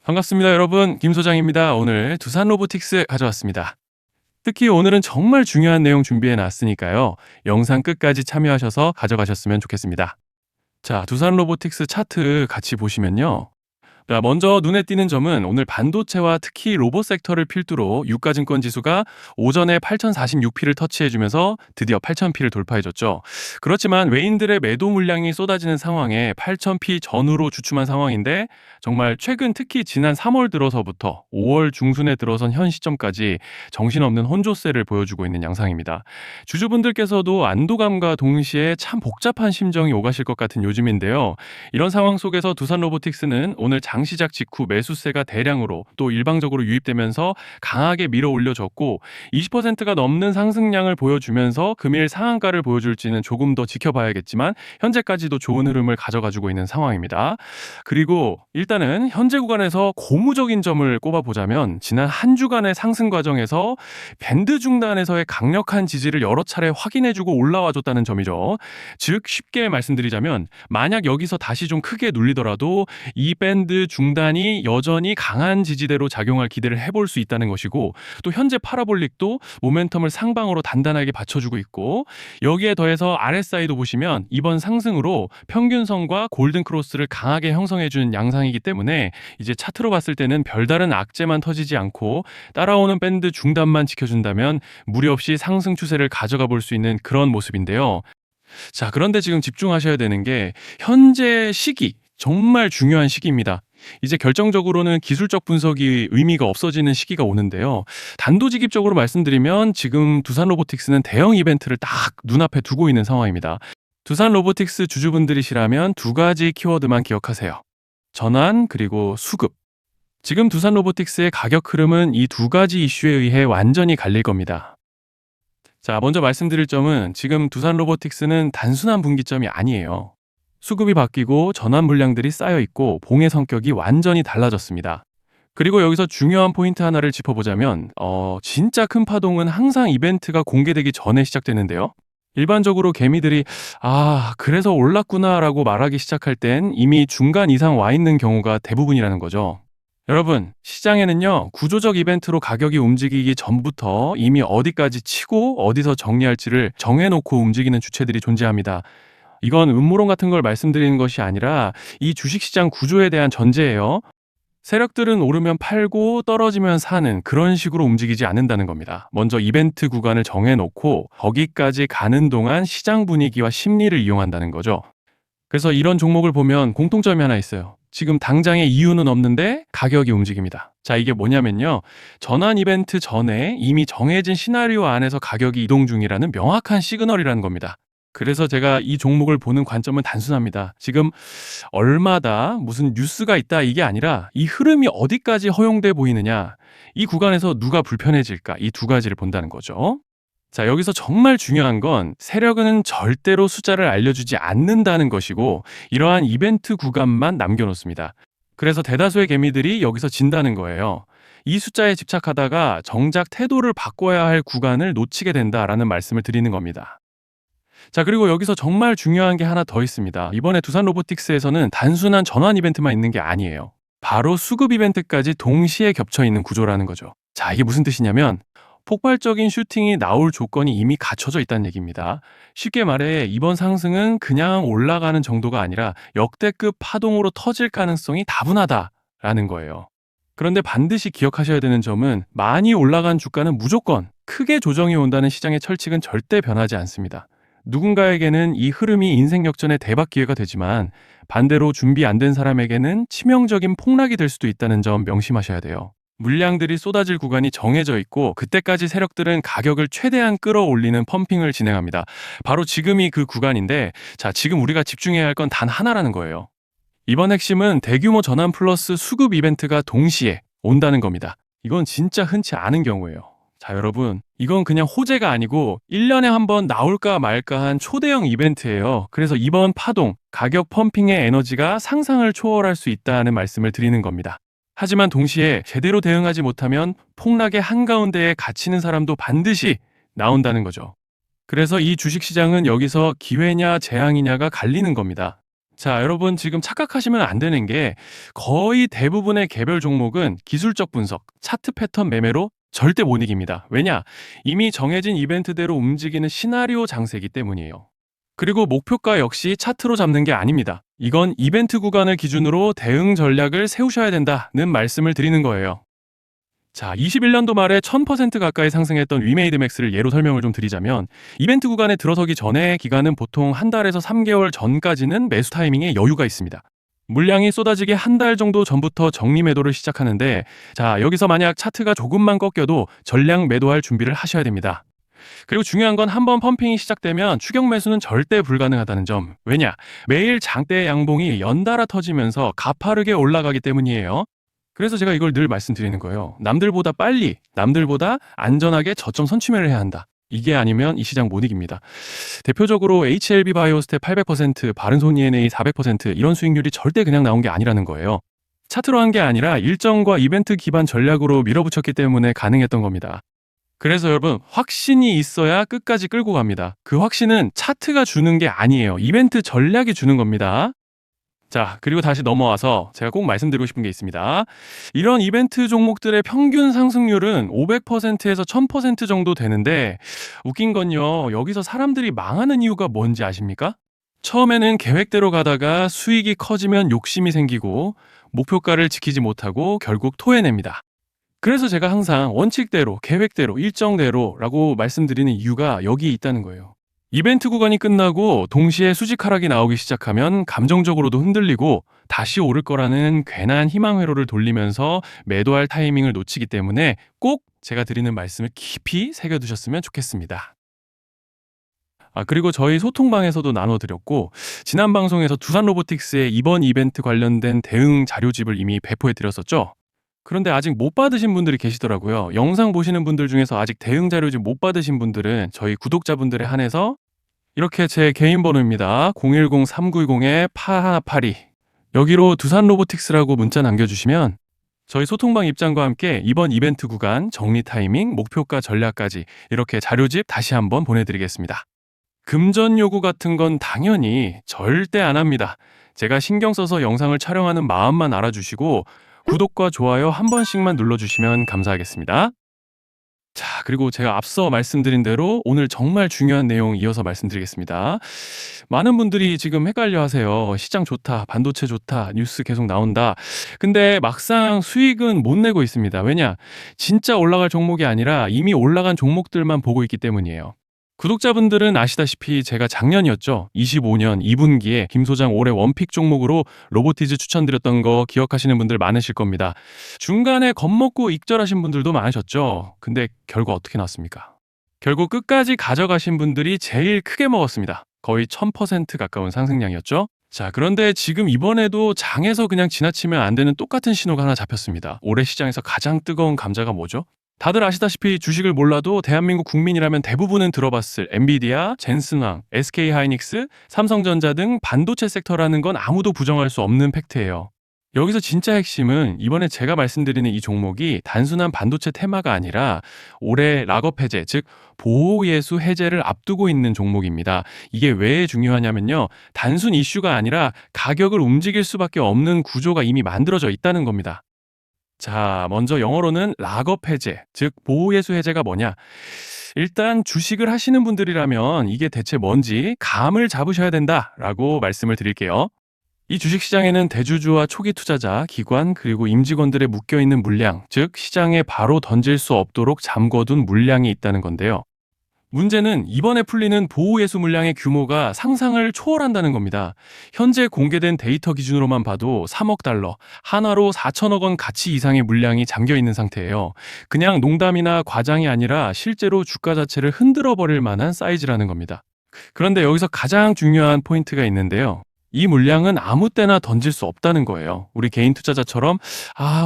반갑습니다, 여러분. 김 소장입니다. 오늘 두산 로보틱스 가져왔습니다. 특히 오늘은 정말 중요한 내용 준비해 놨으니까요. 영상 끝까지 참여하셔서 가져가셨으면 좋겠습니다. 자, 두산 로보틱스 차트 같이 보시면요. 자, 먼저 눈에 띄는 점은 오늘 반도체와 특히 로봇 섹터를 필두로 유가증권 지수가 오전에 8046P를 터치해주면서 드디어 8000P를 돌파해줬죠. 그렇지만 외인들의 매도 물량이 쏟아지는 상황에 8000P 전후로 주춤한 상황인데, 정말 최근 특히 지난 3월 들어서부터 5월 중순에 들어선 현 시점까지 정신없는 혼조세를 보여주고 있는 양상입니다. 주주분들께서도 안도감과 동시에 참 복잡한 심정이 오가실 것 같은 요즘인데요. 이런 상황 속에서 두산 로보틱스는 오늘 장시작 직후 매수세가 대량으로 또 일방적으로 유입되면서 강하게 밀어 올려졌고, 20%가 넘는 상승량을 보여주면서 금일 상한가를 보여줄지는 조금 더 지켜봐야겠지만 현재까지도 좋은 흐름을 가져가지고 있는 상황입니다. 그리고 일단은 현재 구간에서 고무적인 점을 꼽아보자면, 지난 한 주간의 상승 과정에서 밴드 중단에서의 강력한 지지를 여러 차례 확인해주고 올라와줬다는 점이죠. 즉 쉽게 말씀드리자면, 만약 여기서 다시 좀 크게 눌리더라도 이 밴드 중단이 여전히 강한 지지대로 작용할 기대를 해볼 수 있다는 것이고, 또 현재 파라볼릭도 모멘텀을 상방으로 단단하게 받쳐주고 있고, 여기에 더해서 RSI도 보시면 이번 상승으로 평균선과 골든크로스를 강하게 형성해주는 양상이기 때문에 이제 차트로 봤을 때는 별다른 악재만 터지지 않고 따라오는 밴드 중단만 지켜준다면 무리 없이 상승 추세를 가져가 볼 수 있는 그런 모습인데요. 자, 그런데 지금 집중하셔야 되는 게 현재 시기, 정말 중요한 시기입니다. 이제 결정적으로는 기술적 분석이 의미가 없어지는 시기가 오는데요. 단도직입적으로 말씀드리면 지금 두산 로보틱스는 대형 이벤트를 딱 눈앞에 두고 있는 상황입니다. 두산 로보틱스 주주분들이시라면 두 가지 키워드만 기억하세요. 전환 그리고 수급. 지금 두산 로보틱스의 가격 흐름은 이 두 가지 이슈에 의해 완전히 갈릴 겁니다. 자, 먼저 말씀드릴 점은 지금 두산 로보틱스는 단순한 분기점이 아니에요. 수급이 바뀌고 전환 물량들이 쌓여 있고 봉의 성격이 완전히 달라졌습니다. 그리고 여기서 중요한 포인트 하나를 짚어보자면 진짜 큰 파동은 항상 이벤트가 공개되기 전에 시작되는데요. 일반적으로 개미들이 그래서 올랐구나라고 말하기 시작할 땐 이미 중간 이상 와 있는 경우가 대부분이라는 거죠. 여러분, 시장에는요, 구조적 이벤트로 가격이 움직이기 전부터 이미 어디까지 치고 어디서 정리할지를 정해놓고 움직이는 주체들이 존재합니다. 이건 음모론 같은 걸 말씀드리는 것이 아니라 이 주식시장 구조에 대한 전제예요. 세력들은 오르면 팔고 떨어지면 사는 그런 식으로 움직이지 않는다는 겁니다. 먼저 이벤트 구간을 정해놓고 거기까지 가는 동안 시장 분위기와 심리를 이용한다는 거죠. 그래서 이런 종목을 보면 공통점이 하나 있어요. 지금 당장의 이유는 없는데 가격이 움직입니다. 자, 이게 뭐냐면요, 전환 이벤트 전에 이미 정해진 시나리오 안에서 가격이 이동 중이라는 명확한 시그널이라는 겁니다. 그래서 제가 이 종목을 보는 관점은 단순합니다. 지금 얼마다 무슨 뉴스가 있다 이게 아니라 이 흐름이 어디까지 허용돼 보이느냐, 이 구간에서 누가 불편해질까, 이 두 가지를 본다는 거죠. 자, 여기서 정말 중요한 건 세력은 절대로 숫자를 알려주지 않는다는 것이고, 이러한 이벤트 구간만 남겨놓습니다. 그래서 대다수의 개미들이 여기서 진다는 거예요. 이 숫자에 집착하다가 정작 태도를 바꿔야 할 구간을 놓치게 된다라는 말씀을 드리는 겁니다. 자, 그리고 여기서 정말 중요한 게 하나 더 있습니다. 이번에 두산 로보틱스에서는 단순한 전환 이벤트만 있는 게 아니에요. 바로 수급 이벤트까지 동시에 겹쳐 있는 구조라는 거죠. 자, 이게 무슨 뜻이냐면 폭발적인 슈팅이 나올 조건이 이미 갖춰져 있다는 얘기입니다. 쉽게 말해 이번 상승은 그냥 올라가는 정도가 아니라 역대급 파동으로 터질 가능성이 다분하다라는 거예요. 그런데 반드시 기억하셔야 되는 점은 많이 올라간 주가는 무조건 크게 조정이 온다는 시장의 철칙은 절대 변하지 않습니다. 누군가에게는 이 흐름이 인생 역전의 대박 기회가 되지만 반대로 준비 안 된 사람에게는 치명적인 폭락이 될 수도 있다는 점 명심하셔야 돼요. 물량들이 쏟아질 구간이 정해져 있고 그때까지 세력들은 가격을 최대한 끌어올리는 펌핑을 진행합니다. 바로 지금이 그 구간인데, 자, 지금 우리가 집중해야 할 건 단 하나라는 거예요. 이번 핵심은 대규모 전환 플러스 수급 이벤트가 동시에 온다는 겁니다. 이건 진짜 흔치 않은 경우예요. 자, 여러분, 이건 그냥 호재가 아니고 1년에 한 번 나올까 말까 한 초대형 이벤트예요. 그래서 이번 파동, 가격 펌핑의 에너지가 상상을 초월할 수 있다는 말씀을 드리는 겁니다. 하지만 동시에 제대로 대응하지 못하면 폭락의 한가운데에 갇히는 사람도 반드시 나온다는 거죠. 그래서 이 주식시장은 여기서 기회냐 재앙이냐가 갈리는 겁니다. 자, 여러분 지금 착각하시면 안 되는 게 거의 대부분의 개별 종목은 기술적 분석, 차트 패턴 매매로 절대 못 이깁니다. 왜냐? 이미 정해진 이벤트대로 움직이는 시나리오 장세이기 때문이에요. 그리고 목표가 역시 차트로 잡는 게 아닙니다. 이건 이벤트 구간을 기준으로 대응 전략을 세우셔야 된다는 말씀을 드리는 거예요. 자, 21년도 말에 1000% 가까이 상승했던 위메이드맥스를 예로 설명을 좀 드리자면 이벤트 구간에 들어서기 전에 기간은 보통 한 달에서 3개월 전까지는 매수 타이밍에 여유가 있습니다. 물량이 쏟아지기 한 달 정도 전부터 정리 매도를 시작하는데 자, 여기서 만약 차트가 조금만 꺾여도 전량 매도할 준비를 하셔야 됩니다. 그리고 중요한 건 한번 펌핑이 시작되면 추격 매수는 절대 불가능하다는 점. 왜냐? 매일 장대 양봉이 연달아 터지면서 가파르게 올라가기 때문이에요. 그래서 제가 이걸 늘 말씀드리는 거예요. 남들보다 빨리, 남들보다 안전하게 저점 선취매를 해야 한다. 이게 아니면 이 시장 못 이깁니다. 대표적으로 HLB 바이오스텝 800%, 바른손 ENA 400% 이런 수익률이 절대 그냥 나온 게 아니라는 거예요. 차트로 한 게 아니라 일정과 이벤트 기반 전략으로 밀어붙였기 때문에 가능했던 겁니다. 그래서 여러분, 확신이 있어야 끝까지 끌고 갑니다. 그 확신은 차트가 주는 게 아니에요. 이벤트 전략이 주는 겁니다. 자, 그리고 다시 넘어와서 제가 꼭 말씀드리고 싶은 게 있습니다. 이런 이벤트 종목들의 평균 상승률은 500%에서 1000% 정도 되는데 웃긴 건요. 여기서 사람들이 망하는 이유가 뭔지 아십니까? 처음에는 계획대로 가다가 수익이 커지면 욕심이 생기고 목표가를 지키지 못하고 결국 토해냅니다. 그래서 제가 항상 원칙대로, 계획대로, 일정대로라고 말씀드리는 이유가 여기 있다는 거예요. 이벤트 구간이 끝나고 동시에 수직 하락이 나오기 시작하면 감정적으로도 흔들리고 다시 오를 거라는 괜한 희망 회로를 돌리면서 매도할 타이밍을 놓치기 때문에 꼭 제가 드리는 말씀을 깊이 새겨두셨으면 좋겠습니다. 그리고 저희 소통방에서도 나눠드렸고 지난 방송에서 두산 로보틱스의 이번 이벤트 관련된 대응 자료집을 이미 배포해드렸었죠. 그런데 아직 못 받으신 분들이 계시더라고요. 영상 보시는 분들 중에서 아직 대응 자료집 못 받으신 분들은 저희 구독자분들에 한해서 이렇게 제 개인 번호입니다. 010-3910-8182 여기로 두산 로보틱스라고 문자 남겨주시면 저희 소통방 입장과 함께 이번 이벤트 구간 정리 타이밍, 목표가 전략까지 이렇게 자료집 다시 한번 보내드리겠습니다. 금전 요구 같은 건 당연히 절대 안 합니다. 제가 신경 써서 영상을 촬영하는 마음만 알아주시고 구독과 좋아요 한 번씩만 눌러주시면 감사하겠습니다. 자, 그리고 제가 앞서 말씀드린 대로 오늘 정말 중요한 내용 이어서 말씀드리겠습니다. 많은 분들이 지금 헷갈려 하세요. 시장 좋다, 반도체 좋다, 뉴스 계속 나온다. 근데 막상 수익은 못 내고 있습니다. 왜냐? 진짜 올라갈 종목이 아니라 이미 올라간 종목들만 보고 있기 때문이에요. 구독자분들은 아시다시피 제가 작년이었죠. 25년 2분기에 김 소장 올해 원픽 종목으로 로보티즈 추천드렸던 거 기억하시는 분들 많으실 겁니다. 중간에 겁먹고 익절하신 분들도 많으셨죠. 근데 결과 어떻게 나왔습니까? 결국 끝까지 가져가신 분들이 제일 크게 먹었습니다. 거의 1000% 가까운 상승량이었죠. 자, 그런데 지금 이번에도 장에서 그냥 지나치면 안 되는 똑같은 신호가 하나 잡혔습니다. 올해 시장에서 가장 뜨거운 감자가 뭐죠? 다들 아시다시피 주식을 몰라도 대한민국 국민이라면 대부분은 들어봤을 엔비디아, 젠슨왕, SK하이닉스, 삼성전자 등 반도체 섹터라는 건 아무도 부정할 수 없는 팩트예요. 여기서 진짜 핵심은 이번에 제가 말씀드리는 이 종목이 단순한 반도체 테마가 아니라 올해 락업 해제, 즉 보호예수 해제를 앞두고 있는 종목입니다. 이게 왜 중요하냐면요. 단순 이슈가 아니라 가격을 움직일 수밖에 없는 구조가 이미 만들어져 있다는 겁니다. 자, 먼저 영어로는 락업 해제, 즉 보호예수 해제가 뭐냐? 일단 주식을 하시는 분들이라면 이게 대체 뭔지 감을 잡으셔야 된다라고 말씀을 드릴게요. 이 주식시장에는 대주주와 초기 투자자, 기관, 그리고 임직원들의 묶여있는 물량, 즉 시장에 바로 던질 수 없도록 잠궈둔 물량이 있다는 건데요. 문제는 이번에 풀리는 보호예수 물량의 규모가 상상을 초월한다는 겁니다. 현재 공개된 데이터 기준으로만 봐도 3억 달러, 한화로 4천억 원 가치 이상의 물량이 잠겨 있는 상태예요. 그냥 농담이나 과장이 아니라 실제로 주가 자체를 흔들어 버릴 만한 사이즈라는 겁니다. 그런데 여기서 가장 중요한 포인트가 있는데요. 이 물량은 아무 때나 던질 수 없다는 거예요. 우리 개인 투자자처럼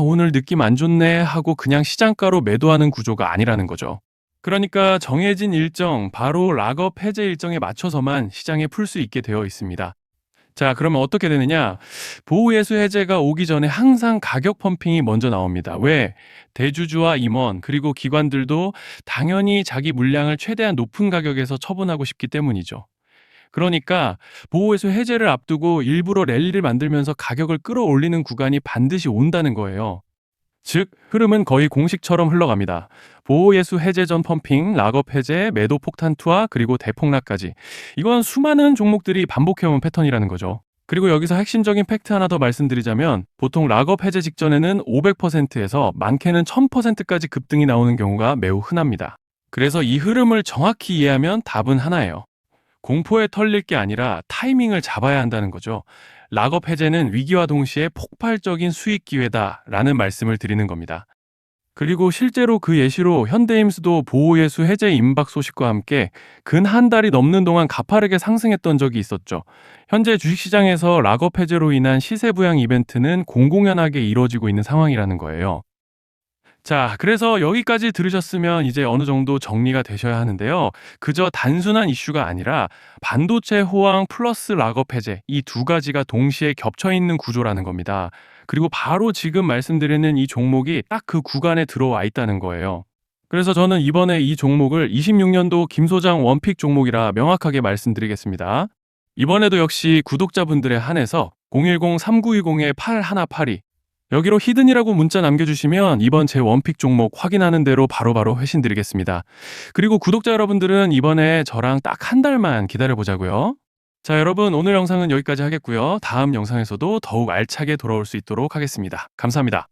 오늘 느낌 안 좋네 하고 그냥 시장가로 매도하는 구조가 아니라는 거죠. 그러니까 정해진 일정, 바로 락업 해제 일정에 맞춰서만 시장에 풀 수 있게 되어 있습니다. 자, 그러면 어떻게 되느냐? 보호예수 해제가 오기 전에 항상 가격 펌핑이 먼저 나옵니다. 왜? 대주주와 임원, 그리고 기관들도 당연히 자기 물량을 최대한 높은 가격에서 처분하고 싶기 때문이죠. 그러니까 보호회수 해제를 앞두고 일부러 랠리를 만들면서 가격을 끌어올리는 구간이 반드시 온다는 거예요. 즉, 흐름은 거의 공식처럼 흘러갑니다. 보호예수 해제 전 펌핑, 락업 해제, 매도 폭탄 투하, 그리고 대폭락까지. 이건 수많은 종목들이 반복해온 패턴이라는 거죠. 그리고 여기서 핵심적인 팩트 하나 더 말씀드리자면 보통 락업 해제 직전에는 500%에서 많게는 1000%까지 급등이 나오는 경우가 매우 흔합니다. 그래서 이 흐름을 정확히 이해하면 답은 하나예요. 공포에 털릴 게 아니라 타이밍을 잡아야 한다는 거죠. 락업 해제는 위기와 동시에 폭발적인 수익 기회다라는 말씀을 드리는 겁니다. 그리고 실제로 그 예시로 현대임수도 보호예수 해제 임박 소식과 함께 근 한 달이 넘는 동안 가파르게 상승했던 적이 있었죠. 현재 주식시장에서 락업 해제로 인한 시세 부양 이벤트는 공공연하게 이루어지고 있는 상황이라는 거예요. 자, 그래서 여기까지 들으셨으면 이제 어느 정도 정리가 되셔야 하는데요. 그저 단순한 이슈가 아니라 반도체 호황 플러스 락업 해제 이 두 가지가 동시에 겹쳐 있는 구조라는 겁니다. 그리고 바로 지금 말씀드리는 이 종목이 딱 그 구간에 들어와 있다는 거예요. 그래서 저는 이번에 이 종목을 26년도 김 소장 원픽 종목이라 명확하게 말씀드리겠습니다. 이번에도 역시 구독자분들에 한해서 010-3920-8182 여기로 히든이라고 문자 남겨주시면 이번 제 원픽 종목 확인하는 대로 바로바로 회신 드리겠습니다. 그리고 구독자 여러분들은 이번에 저랑 딱 한 달만 기다려보자고요. 자, 여러분 오늘 영상은 여기까지 하겠고요. 다음 영상에서도 더욱 알차게 돌아올 수 있도록 하겠습니다. 감사합니다.